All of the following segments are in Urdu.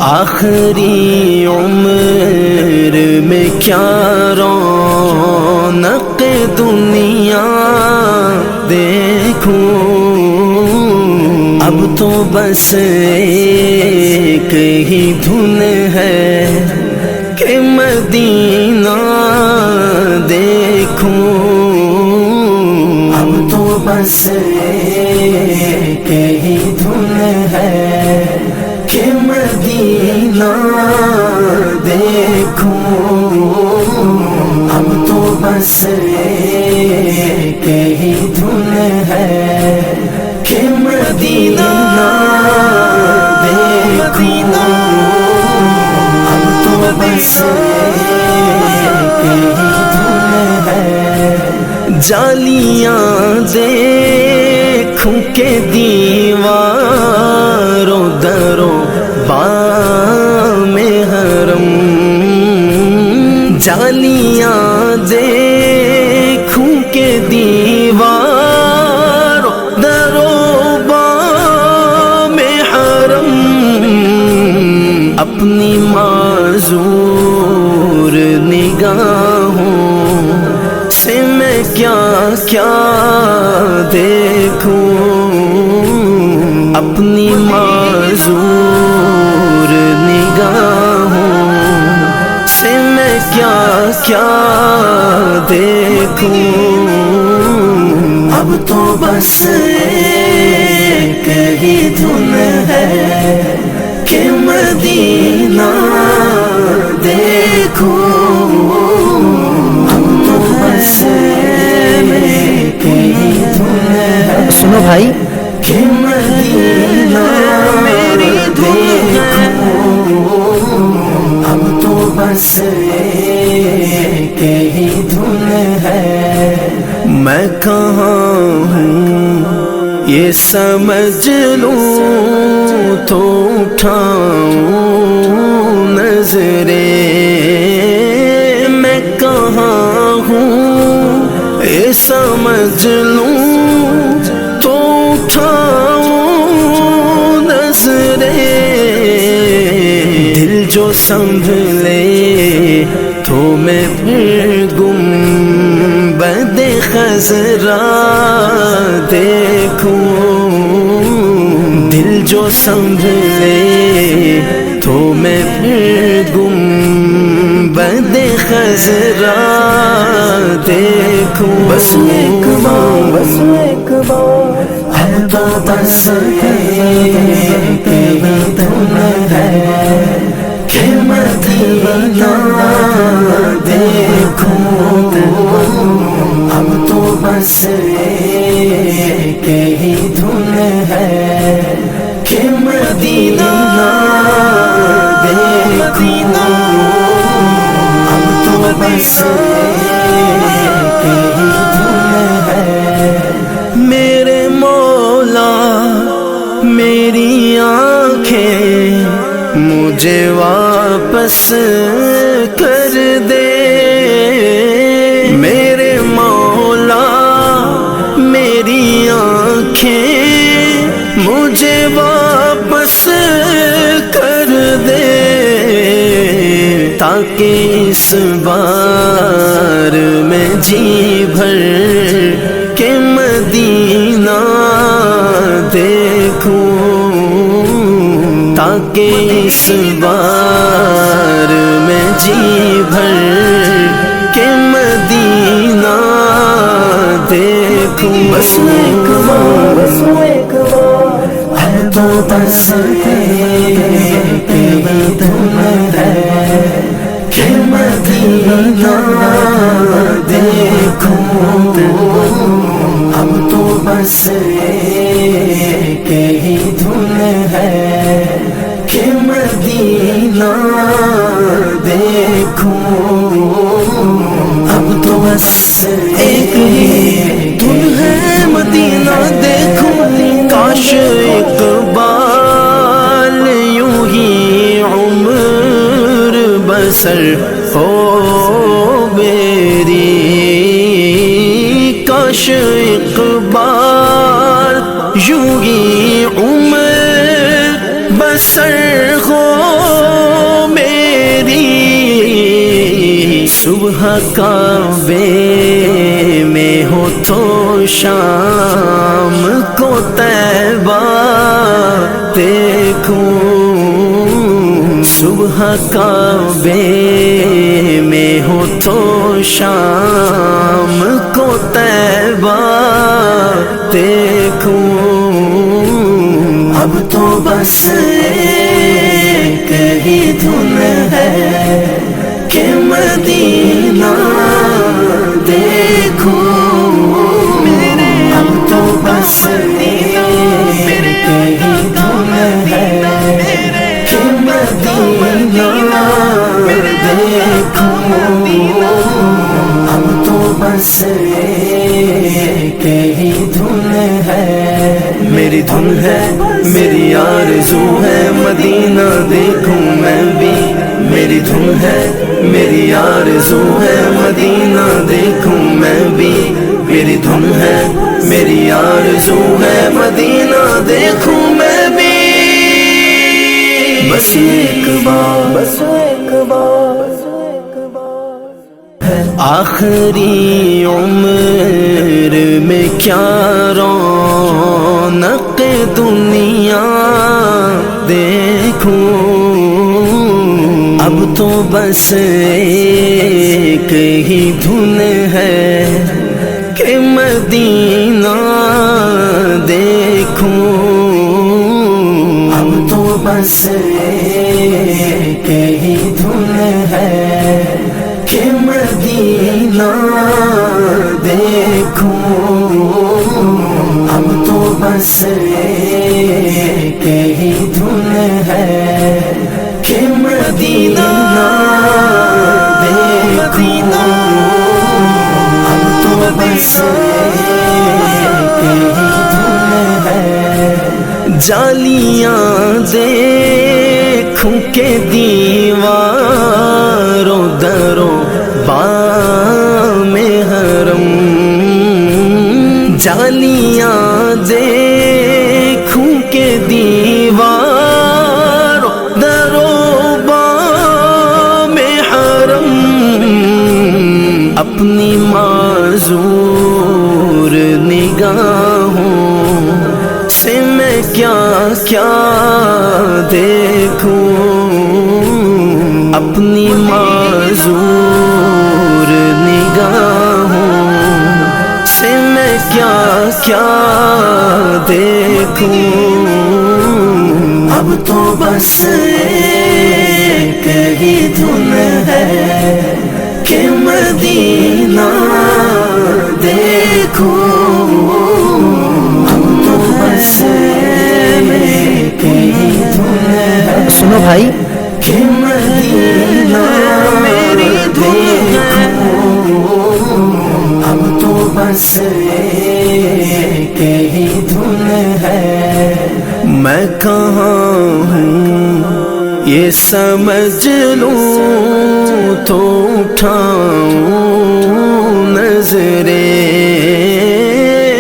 آخری عمر میں کیا رونق دنیا دیکھوں، اب تو بس ایک ہی دھن ہے کہ مدینہ دیکھوں، اب تو بس ایک ہی دھن ہے کہ مدینہ دیکھوں، اب تو بس ایک ہی دھن ہے کہ مدینہ دیکھوں، اب تو بس ایک ہی دھن ہے۔ جالیاں دیکھوں کہ دیواروں دروں بام حرم، جالیاں دیکھوں کہ دیواروں دروں بام حرم، اپنی معذور نگاہوں سے میں کیا کیا دیکھوں، اپنی معذور نگاہوں سے میں کیا کیا دیکھوں، اب تو بس ایک ہی دھن ہے کہ مدینہ دیکھوں، اب تو بس ایک ہی دھن ہے۔ سنو بھائی کہ مدینہ میری دیکھوں، اب تو بس ایک ہی دھن ہے۔ میں کہاں ہوں یہ سمجھ لوں تو اٹھاؤں نظریں، میں کہاں ہوں یہ سمجھ لوں تو اٹھاؤں نظریں، دل جو سنبھلے تو میں پھر گنبد خضرا دیکھوں، دل جو سنبھلے تو میں پھر گنبد خضرا دیکھوں، بس ایک بار بس ایک بار اب تو بس ایک ہی دھن ہے کہ مدینہ دیکھوں، اب تو بس ایک ہی دھن ہے کہ مدینہ دیکھوں، اب تو بس ایک ہی دھن ہے۔ میرے مولا میری آنکھیں مجھے واپس کر دے، میرے مولا میری آنکھیں مجھے واپس کر دے، تاکہ اس بار میں جی بھر کہ مدینہ دیکھوں، تاکہ اس بار میں جی بھر کہ مدینہ دیکھوں، بس ایک بار بس ایک بار ہے تو بس ایک ہی دھن ہے کہ مدینہ دیکھوں، اب تو بس ایک ہی دھن ہے کہ مدینہ دیکھوں، اب تو بس ایک ہی دھن ہے مدینہ دیکھوں، کاش اقبال یوں ہی عمر بسر ہو میری، کاش اقبال یوں ہی عمر بسر ہو صبح کعبے میں ہو تو شام کو طیبہ دیکھوں، صبح کعبے میں ہو تو شام کو طیبہ دیکھوں، اب تو بس ایک ہی دھن ہے کہ مدینہ دیکھوں، اب تو بس ایک ہی دھن ہے کہ مدینہ دیکھوں، اب تو بس ایک ہی دھن ہے، میری دھن ہے، میری آرزو ہے مدینہ دیکھوں میں بھی، میری دھن ہے، میری آرزو ہے مدینہ دیکھوں میں بھی، میری دھن ہے، میری آرزو ہے مدینہ دیکھوں میں بھی، بس ایک بار، بس ایک بار آخری عمر میں کیا رونق دنیا دیکھوں، اب تو بس ایک ہی دھن ہے کہ مدینہ دیکھوں، اب تو بس ایک ہی دھن ہے کہ مدینہ دیکھوں، اب تو بس ایک ہی دھن ہے کہ مدینہ دیکھوں، اب تو بس ایک ہی دھن ہے، جالیاں دیکھوں کہ دیواروں دروں بام حرم، جالیاں دیکھوں کہ دیواروں دروں بام حرم، اپنی معذور نگاہوں سے میں کیا کیا دیکھوں، اپنی معذور نگاہوں سے میں کیا کیا دیکھوں، اب تو بس ایک ہی دھن ہے کہ مدینہ دیکھوں، اب تو بس ایک ہی دھن ہے، سنو بھائی، کہ مدینہ دیکھوں، اب تو بس ایک ہی دھن ہے، میں کہاں ہوں یہ سمجھ لوں تو اٹھاؤں نظریں،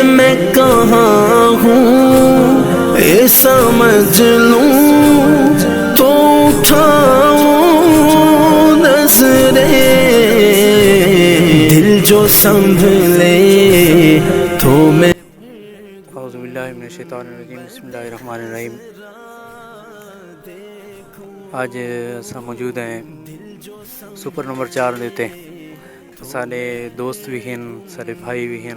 میں کہاں ہوں یہ سمجھ لوں تو اٹھاؤں نظریں، دل جو سنبھلے تو میں، اعوذ باللہ من الشیطان الرجیم، بسم اللہ الرحمن الرحیم۔ آج اساں موجود ہیں سپر نمبر 4 دیتے، سارے دوست بھی ہیں، سارے بھائی بھی ہیں،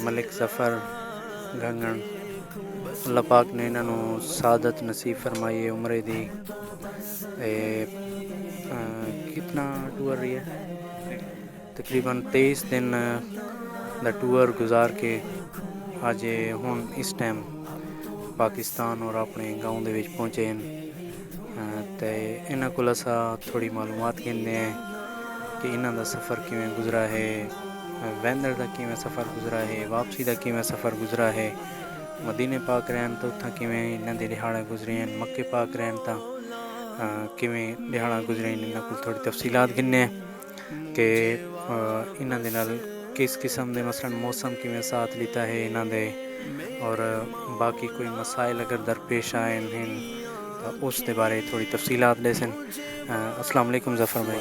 ملک ظفر گنگن، اللہ پاک نے انہاں نوں سعادت نصیب فرمائی ہے عمرے دی، کتنا ٹور رہی ہے، تقریباً 23 دن دا ٹور گزار کے آج ہن اس ٹائم پاکستان اور اپنے گاؤں دے وچ پہنچے ہیں، تے انہاں کول اساں تھوڑی معلومات گھننے ہیں کہ انہاں دا سفر کیویں گزرا ہے، ویندر دا کیویں سفر گزرا ہے، واپسی دا کیویں سفر گزرا ہے، مدینے پاک رہن تو اتھاں کیویں انہاں دی دہاڑاں گزری ہیں، مکے پاک رہن تا کیویں دہاڑاں گزری ہیں، انہاں کول تھوڑی تفصیلات گھننے ہیں کہ انہاں دے نال کس قسم دے مثلاً موسم کیویں ساتھ لیتا ہے انہاں دے، اور باقی کوئی مسائل اگر درپیش آئے ہیں تو اس دے بارے تھوڑی تفصیلات لے سن۔ السلام علیکم ظفر بھائی۔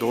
2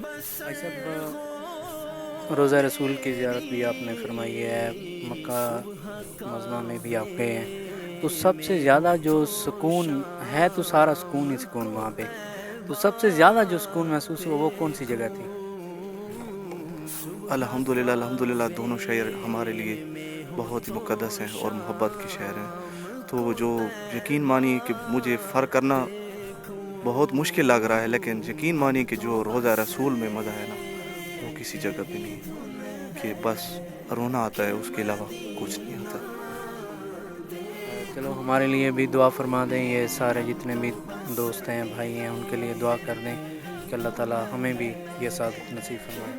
بھائی صاحب روزہ رسول کی زیارت بھی آپ نے فرمائی ہے، مکہ مدینہ میں بھی آپ گئے ہیں، تو سب سے زیادہ جو سکون ہے، تو سارا سکون ہی سکون وہاں پہ، تو سب سے زیادہ جو سکون محسوس ہوا وہ کون سی جگہ تھی؟ الحمدللہ دونوں شہر ہمارے لیے بہت ہی مقدس ہیں اور محبت کے شہر ہیں. تو جو یقین مانی کہ مجھے فرق کرنا بہت مشکل لگ رہا ہے، لیکن یقین مانی کہ جو روزہ رسول میں مزہ ہے نا، وہ کسی جگہ پہ نہیں، کہ بس رونا آتا ہے، اس کے علاوہ کچھ نہیں آتا. چلو ہمارے لیے بھی دعا فرما دیں، یہ سارے جتنے بھی دوست ہیں، بھائی ہیں، ان کے لیے دعا کر دیں کہ اللہ تعالیٰ ہمیں بھی یہ سعادت نصیب فرمائے.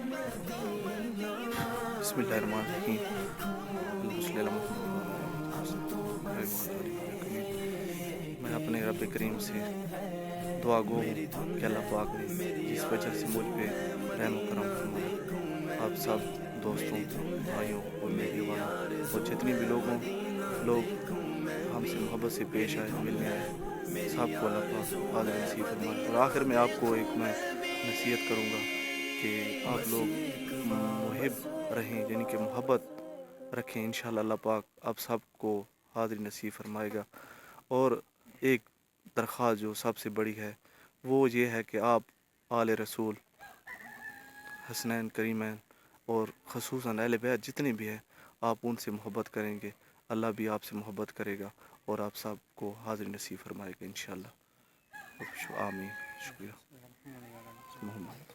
بسم اللہ الرحمن الرحیم. اللہم صلی علی محمد. میں اپنے رب کریم سے دعا گو ہوں کہ اللہ پاک نے جس وجہ سے مجھ پہ رحم و کرم فرمایا، آپ سب دوستوں، بھائیوں اور میڈیا والوں اور جتنی بھی لوگ ہم سے محبت سے پیش آئے، ملنے آئے، سب کو اللہ پاک حاضر نصیب فرمائے. اور آخر میں آپ کو ایک میں نصیحت کروں گا کہ آپ لوگ محب رہیں، یعنی کہ محبت رکھیں، انشاءاللہ اللہ پاک آپ سب کو حاضر نصیب فرمائے گا. اور ایک درخواست جو سب سے بڑی ہے وہ یہ ہے کہ آپ آل رسول، حسنین کریمین اور خصوصاً اہل بیت جتنے بھی ہیں، آپ ان سے محبت کریں گے، اللہ بھی آپ سے محبت کرے گا اور آپ سب کو حاضر نصیب فرمائے گا انشاءاللہ. آمین. شکریہ. محمد